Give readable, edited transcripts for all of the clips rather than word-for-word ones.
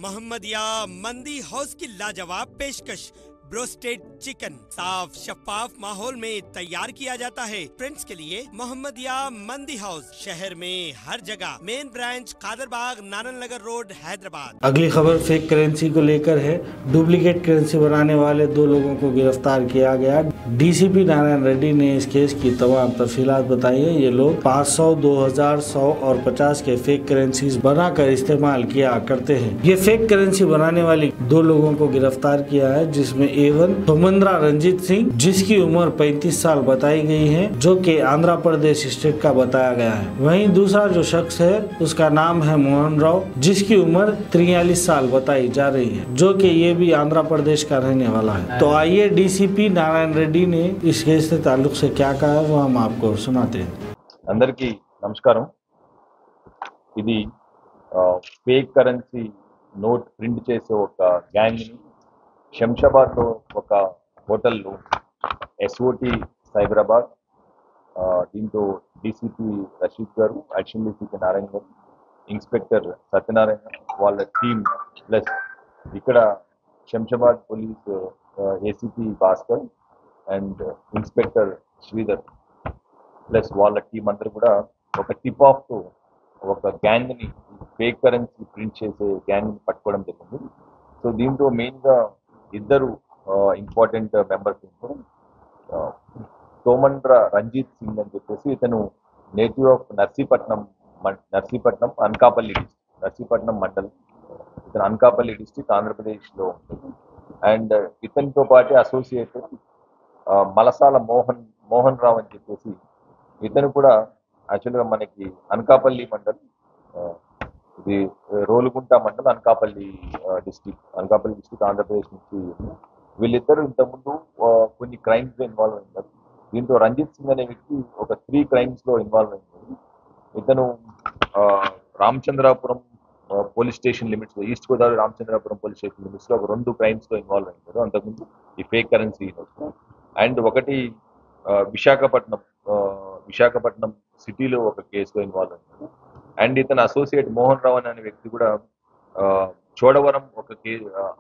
मोहम्मदिया मंदी हाउस की लाजवाब पेशकश। ब्रोस्टेड चिकन साफ शफाफ माहौल में तैयार किया जाता है। फ्रेंड्स के लिए मोहम्मदिया मंदी हाउस, शहर में हर जगह। Main branch Kadarbagh, Narayan Nagar road, Hyderabad. अगली खबर फेक करेंसी को लेकर है। डुप्लीकेट करेंसी बनाने वाले 2 लोगों को गिरफ्तार किया गया। डीसीपी नारायण रेड्डी ने इस केस की तमाम तफसीलात बताई है। ये लोग 500, 2000, 100 और 50 के फेक करेंसी बनाकर इस्तेमाल किया करते हैं। ये फेक करेंसी बनाने वाली 2 लोगों को गिरफ्तार किया है, जिसमें A1 सोमंद्रा रंजीत सिंह, जिसकी उम्र 35 साल बताई गई है, जो कि आंध्र प्रदेश स्टेट का बताया गया है। वहीं दूसरा जो शख्स है उसका नाम है मोहन राव, जिसकी उम्र 43 साल बताई जा रही है, जो कि ये भी आंध्र प्रदेश का रहने वाला है। तो आइए डीसीपी नारायण रेड्डी ने इस केस से ताल्लुक से क्या कहा है वो हम आपको सुनाते हैं। अंदर की नमस्कार। ఇది ఫేక్ కరెన్సీ నోట్ ప్రింట్ చేసే ఒక గ్యాంగ్ ని శంషాబాద్లో ఒక హోటల్లో ఎస్ఓటి సైబరాబాద్, దీంతో డీసీపీ రషీద్ గారు, అడిషనల్ డీసీపీ నారాయణ గారు, ఇన్స్పెక్టర్ సత్యనారాయణ వాళ్ళ టీం, ప్లస్ ఇక్కడ Shamshabad police ACP Bhaskar and inspector Sridhar plus వాళ్ళ టీం అందరూ కూడా ఒక టిప్ ఆఫ్ తో ఒక గ్యాంగ్ ని, ఫేక్ కరెన్సీ ప్రింట్ చేసే గ్యాంగ్ ని పట్టుకోవడం జరిగింది. సో దీంతో మెయిన్ గా ఇద్దరు ఇంపార్టెంట్ మెంబర్స్ ఉంటారు. సోమండ్ర రంజిత్ సింగ్ అని చెప్పేసి, ఇతను native of Narsipatnam Anakapalli district, Narsipatnam మండలం, ఇతను అనకాపల్లి డిస్ట్రిక్ట్ ఆంధ్రప్రదేశ్ లో ఉంటుంది. అండ్ ఇతనితో పాటు అసోసియేటెడ్ మలసాల మోహన్ రావు అని చెప్పేసి, ఇతను కూడా యాక్చువల్గా మనకి అనకాపల్లి మండలం, ఇది రోలుగుంట మండలం, అనకాపల్లి డిస్ట్రిక్ట్ ఆంధ్రప్రదేశ్ నుంచి. వీళ్ళిద్దరూ ఇంతకుముందు కొన్ని క్రైమ్స్ లో ఇన్వాల్వ్ అయినారు. దీంతో రంజిత్ సింగ్ అనే వ్యక్తి ఒక 3 crimes లో ఇన్వాల్వ్ అయినారు. ఇతను రామచంద్రాపురం పోలీస్ స్టేషన్ లిమిట్స్ లో, east Godavari Ramachandrapuram police station limits లో ఒక 2 crimes లో ఇన్వాల్వ్ అయినారు అంతకుముందు ఈ ఫేక్ కరెన్సీ. అండ్ ఒకటి విశాఖపట్నం సిటీలో ఒక కేసులో ఇన్వాల్వ్ అయినారు. అండ్ ఇతను అసోసియేట్ మోహన్ రావు అనే వ్యక్తి కూడా చోడవరం ఒక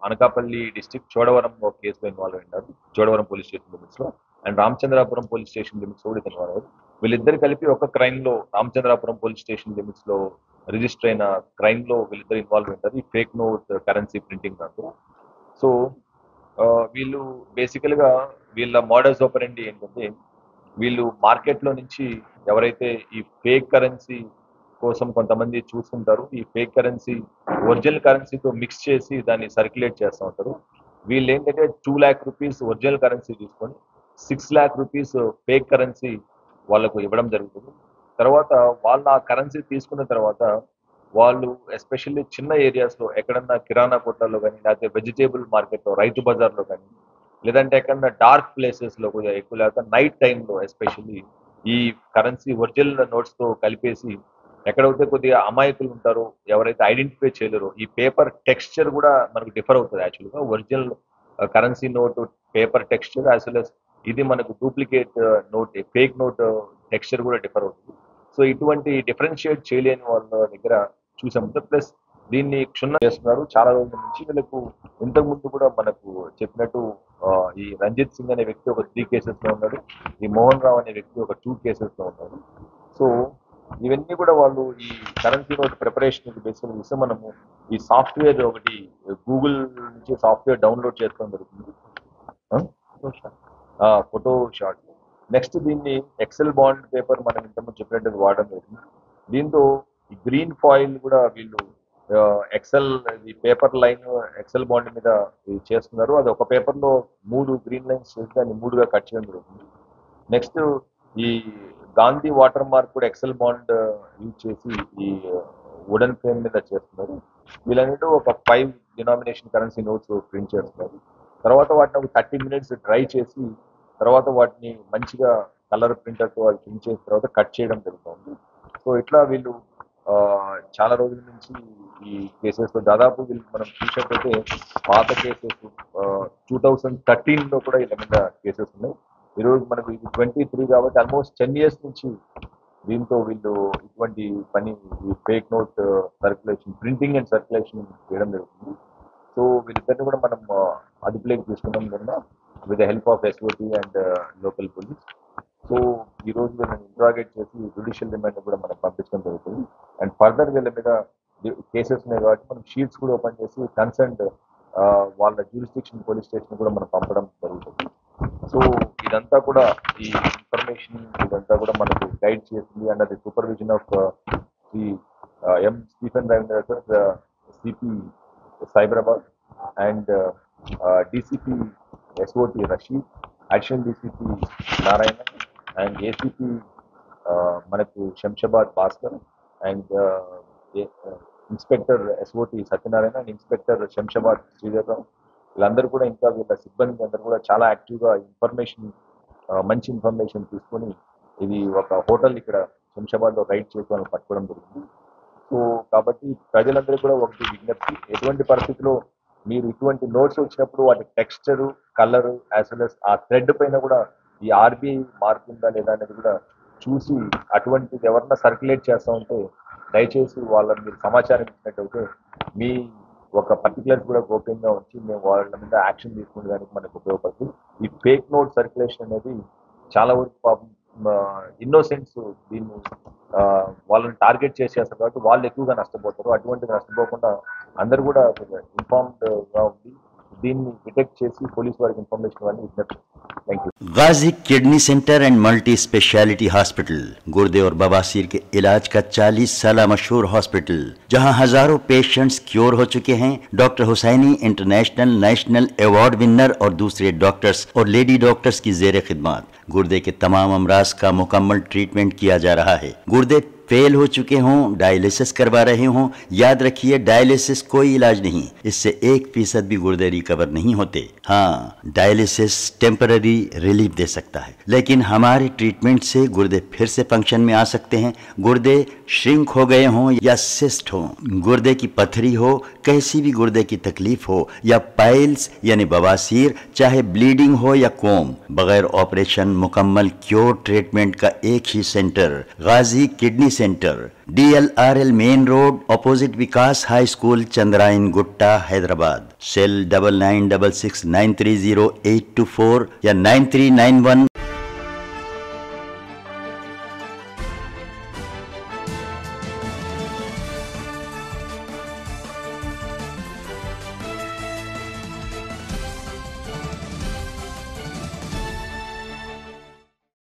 అనకాపల్లి డిస్ట్రిక్ట్ చోడవరం ఒక కేసులో ఇన్వాల్వ్ అయినారు, చోడవరం పోలీస్ స్టేషన్ లిమిట్స్ లో. And Ramachandrapuram police station limits కూడా ఇతను ఇన్వాల్వ్ అయ్యారు. వీళ్ళిద్దరు కలిపి ఒక క్రైమ్ లో, రామచంద్రాపురం పోలీస్ స్టేషన్ లిమిట్స్ లో రిజిస్టర్ అయిన క్రైమ్ లో వీళ్ళిద్దరు ఇన్వాల్వ్ అయినారు, ఈ ఫేక్ నోట్ కరెన్సీ ప్రింటింగ్ దాంట్లో. సో వీళ్ళు బేసికల్ గా వీళ్ళ మోడస్ ఆపరెండి ఏంటంటే, వీళ్ళు మార్కెట్ లో నుంచి ఎవరైతే ఈ ఫేక్ కరెన్సీ కోసం కొంతమంది చూస్తుంటారు, ఈ ఫేక్ కరెన్సీ ఒరిజినల్ కరెన్సీతో మిక్స్ చేసి దాన్ని సర్క్యులేట్ చేస్తూ ఉంటారు. వీళ్ళు ఏంటంటే 2 lakh రూపీస్ ఒరిజినల్ కరెన్సీ తీసుకొని 6 lakh రూపీస్ ఫేక్ కరెన్సీ వాళ్ళకు ఇవ్వడం జరుగుతుంది. తర్వాత వాళ్ళు ఆ కరెన్సీ తీసుకున్న తర్వాత వాళ్ళు ఎస్పెషల్లీ చిన్న ఏరియాస్ లో, ఎక్కడన్నా కిరాణా కొట్టాల్లో కానీ, లేకపోతే వెజిటేబుల్ మార్కెట్ లో, రైతు బజార్లో కానీ, లేదంటే ఎక్కడన్నా డార్క్ ప్లేసెస్ లో కూడా ఎక్కువ, లేకపోతే నైట్ టైంలో ఎస్పెషల్లీ ఈ కరెన్సీ ఒరిజినల్ నోట్స్ తో కలిపేసి, ఎక్కడైతే కొద్దిగా అమాయకులు ఉంటారో, ఎవరైతే ఐడెంటిఫై చేయలేరో, ఈ పేపర్ టెక్స్చర్ కూడా మనకు డిఫర్ అవుతుంది. యాక్చువల్గా original currency note paper texture as well as ఇది మనకు duplicate note, fake note texture కూడా డిఫర్ అవుతుంది. సో ఇటువంటి డిఫరెన్షియేట్ చేయలేని వాళ్ళ దగ్గర చూసాం. ప్లస్ దీన్ని క్షుణ్ణం చేస్తున్నారు చాలా రోజుల నుంచి. వీళ్ళకు ఇంతకుముందు కూడా మనకు చెప్పినట్టు ఈ రంజిత్ సింగ్ అనే వ్యక్తి ఒక 3 cases లో ఉన్నాడు, ఈ మోహన్ రావు అనే వ్యక్తి ఒక 2 cases లో ఉన్నాడు. సో ఇవన్నీ కూడా వాళ్ళు ఈ కరెన్సీ నోట్ ప్రిపరేషన్ బేసిక్ చూస్తే, మనము ఈ సాఫ్ట్వేర్ ఒకటి గూగుల్ నుంచి సాఫ్ట్వేర్ డౌన్లోడ్ చేసుకోవడం జరుగుతుంది, ఫోటో షాట్. నెక్స్ట్ దీన్ని ఎక్సెల్ బాండ్ పేపర్ మనం ఇంతకుముందు చెప్పినట్టు వాడడం జరుగుతుంది. దీంతో ఈ గ్రీన్ ఫాయిల్ కూడా వీళ్ళు ఎక్సెల్ ఈ పేపర్ లైన్ ఎక్సెల్ బాండ్ మీద చేస్తున్నారు. అది ఒక పేపర్ లో 3 గ్రీన్ లైన్స్ చేసి దాన్ని 3గా కట్ చేయడం జరుగుతుంది. నెక్స్ట్ ఈ గాంధీ వాటర్ మార్క్ కూడా ఎక్సెల్ బాండ్ యూజ్ చేసి ఈ వుడెన్ ఫ్రేమ్ మీద చేస్తున్నారు. వీళ్ళంటే ఒక 5 డినామినేషన్ కరెన్సీ నోట్స్ ప్రింట్ చేస్తున్నారు. తర్వాత వాటిని ఒక 30 minutes డ్రై చేసి, తర్వాత వాటిని మంచిగా కలర్ ప్రింటర్తో వాళ్ళు ప్రింట్ చేసిన తర్వాత కట్ చేయడం జరుగుతుంది. సో ఇట్లా వీళ్ళు చాలా రోజుల నుంచి ఈ కేసెస్లో, దాదాపు వీళ్ళు మనం చూసినట్లయితే పాత కేసెస్ 2013లో కూడా వీళ్ళ మీద కేసెస్ ఉన్నాయి. ఈరోజు మనకు ఇది 23 కాబట్టి ఆల్మోస్ట్ 10 years నుంచి దీంతో వీళ్ళు ఇటువంటి పని ఈ fake note circulation, printing and circulation చేయడం జరుగుతుంది. సో వీళ్ళిద్దరిని కూడా మనం అదుపులోకి తీసుకున్నాం కన్నా with the help of SOT and local police. So ఈ రోజు వీళ్ళని ఇంట్రాగేట్ చేసి జ్యుడిషియల్ రిమాండ్ కూడా మనం పంపించడం జరుగుతుంది. అండ్ ఫర్దర్ వీళ్ళ మీద కేసెస్ ఉన్నాయి కాబట్టి మనం షీట్స్ కూడా ఓపెన్ చేసి కన్సర్న్డ్ వాళ్ళ జ్యూరిస్డిక్షన్ పోలీస్ స్టేషన్ కూడా మనం పంపడం జరుగుతుంది. సో ఇదంతా కూడా ఈ ఇన్ఫర్మేషన్ ఇదంతా కూడా మనకు గైడ్ చేసింది under the supervision of Shri M Stephen Ravindra sir, CP Cyberabad and DCP SOT Rashid, additional DCP Narayana and ACP మనకు Shamshabad Bhaskar and inspector SOT Satyanarayana and inspector Shamshabad Sridhar Rao. వీళ్ళందరూ కూడా ఇంకా వీళ్ళ సిబ్బంది అందరూ కూడా చాలా యాక్టివ్గా ఇన్ఫర్మేషన్, మంచి ఇన్ఫర్మేషన్ తీసుకొని ఇది ఒక హోటల్ ఇక్కడ శంషాబాద్లో రైడ్ చేసి వాళ్ళని పట్టుకోవడం జరిగింది. సో కాబట్టి ప్రజలందరూ కూడా ఒకటి విజ్ఞప్తి, ఎటువంటి పరిస్థితిలో మీరు ఇటువంటి నోట్స్ వచ్చినప్పుడు వాటి texture, colour as well as ఆ థ్రెడ్ పైన కూడా ఈ ఆర్బీఐ మార్క్ ఉందా లేదా అనేది కూడా చూసి అటువంటిది ఎవరన్నా సర్క్యులేట్ చేస్తూ ఉంటే దయచేసి వాళ్ళని మీరు సమాచారం ఇచ్చినట్టయితే మీ ఒక పర్టికులర్ కూడా గోప్యంగా ఉంచి మేము వాళ్ళ మీద యాక్షన్ తీసుకునేదానికి మనకు ఉపయోగపడుతుంది. ఈ ఫేక్ నోట్ సర్క్యులేషన్ అనేది చాలా వరకు పాపం ఇన్నోసెంట్స్ దీన్ని వాళ్ళని టార్గెట్ చేసేస్తారు కాబట్టి వాళ్ళు ఎక్కువగా నష్టపోతారు. అటువంటిది నష్టపోకుండా అందరూ కూడా ఇన్ఫార్మ్డ్గా ఉండి దీన్ని డిటెక్ట్ చేసి పోలీస్ వారికి ఇన్ఫర్మేషన్ ఇవ్వాలని విజ్ఞప్తి. Thank you. Ghazi kidney centre and multi speciality hospital, गुर्दे और बवासीर के इलाज का 40 साल मशहूर हॉस्पिटल, जहां हजारों पेशेंट्स क्योर हो चुके हैं। Doctor Husaini international national award winner और दूसरे डॉक्टर्स और लेडी डॉक्टर्स की जेर खिदमत गुर्दे के तमाम अमराज का मुकम्मल ट्रीटमेंट किया जा रहा है। गुर्दे फेल हो चुके हों, डायलिसिस करवा रहे हों, याद रखिए डायलिसिस कोई इलाज नहीं, इससे 1% भी गुर्दे रिकवर नहीं होते। हाँ, डायलिसिस टेम्पररी रिलीफ दे सकता है, लेकिन हमारे ट्रीटमेंट से गुर्दे फिर से फंक्शन में आ सकते हैं। गुर्दे श्रिंक हो गए हों या सिस्ट हो, गुर्दे की पथरी हो, कैसी भी गुर्दे की तकलीफ हो या पाइल्स यानी बवासीर, चाहे ब्लीडिंग हो या कोम, बगैर ऑपरेशन मुकम्मल क्योर ट्रीटमेंट का एक ही centre, Ghazi kidney centre, DLRL main road opposite Vikas high school, Chandrayangutta, Hyderabad. Cell 9966930824 या 9391